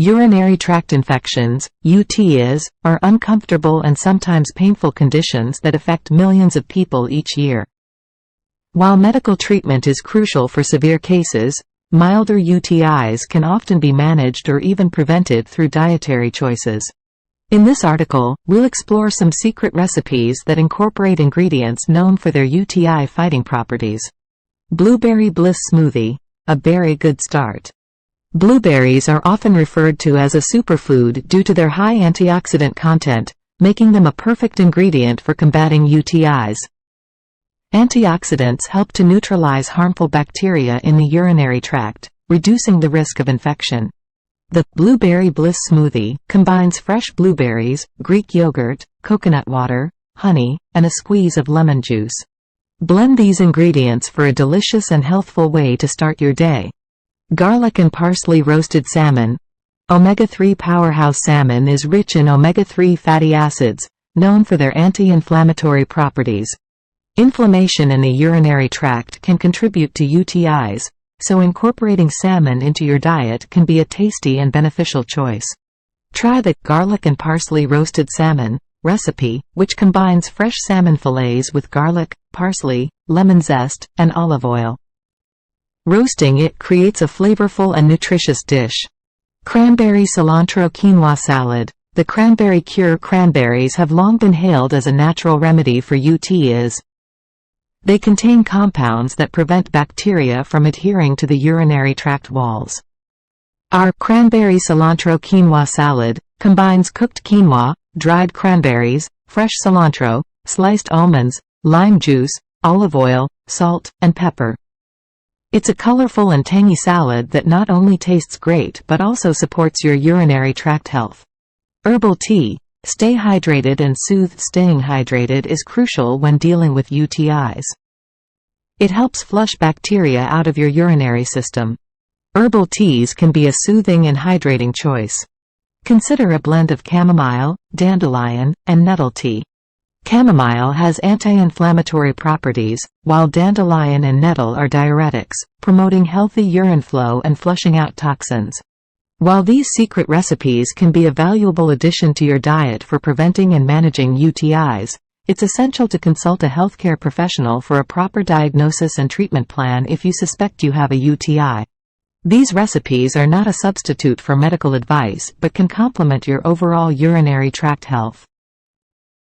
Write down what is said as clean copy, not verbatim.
Urinary tract infections, UTIs, are uncomfortable and sometimes painful conditions that affect millions of people each year. While medical treatment is crucial for severe cases, milder UTIs can often be managed or even prevented through dietary choices. In this article, we'll explore some secret recipes that incorporate ingredients known for their UTI-fighting properties. Blueberry Bliss Smoothie, a very good start. Blueberries are often referred to as a superfood due to their high antioxidant content, making them a perfect ingredient for combating UTIs. Antioxidants help to neutralize harmful bacteria in the urinary tract, reducing the risk of infection. The Blueberry Bliss Smoothie combines fresh blueberries, Greek yogurt, coconut water, honey, and a squeeze of lemon juice. Blend these ingredients for a delicious and healthful way to start your day. Garlic and parsley roasted salmon. Omega-3 powerhouse salmon is rich in omega-3 fatty acids, known for their anti-inflammatory properties. Inflammation in the urinary tract can contribute to UTIs, so incorporating salmon into your diet can be a tasty and beneficial choice. Try the garlic and parsley roasted salmon recipe, which combines fresh salmon fillets with garlic, parsley, lemon zest, and olive oil. Roasting it creates a flavorful and nutritious dish. Cranberry cilantro quinoa salad. The cranberry cure cranberries have long been hailed as a natural remedy for UTIs. They contain compounds that prevent bacteria from adhering to the urinary tract walls. Our cranberry cilantro quinoa salad combines cooked quinoa, dried cranberries, fresh cilantro, sliced almonds, lime juice, olive oil, salt, and pepper. It's a colorful and tangy salad that not only tastes great but also supports your urinary tract health. Herbal tea. Stay hydrated and soothe. Staying hydrated is crucial when dealing with UTIs. It helps flush bacteria out of your urinary system. Herbal teas can be a soothing and hydrating choice. Consider a blend of chamomile, dandelion, and nettle tea. Chamomile has anti-inflammatory properties, while dandelion and nettle are diuretics, promoting healthy urine flow and flushing out toxins. While these secret recipes can be a valuable addition to your diet for preventing and managing UTIs, it's essential to consult a healthcare professional for a proper diagnosis and treatment plan if you suspect you have a UTI. These recipes are not a substitute for medical advice but can complement your overall urinary tract health.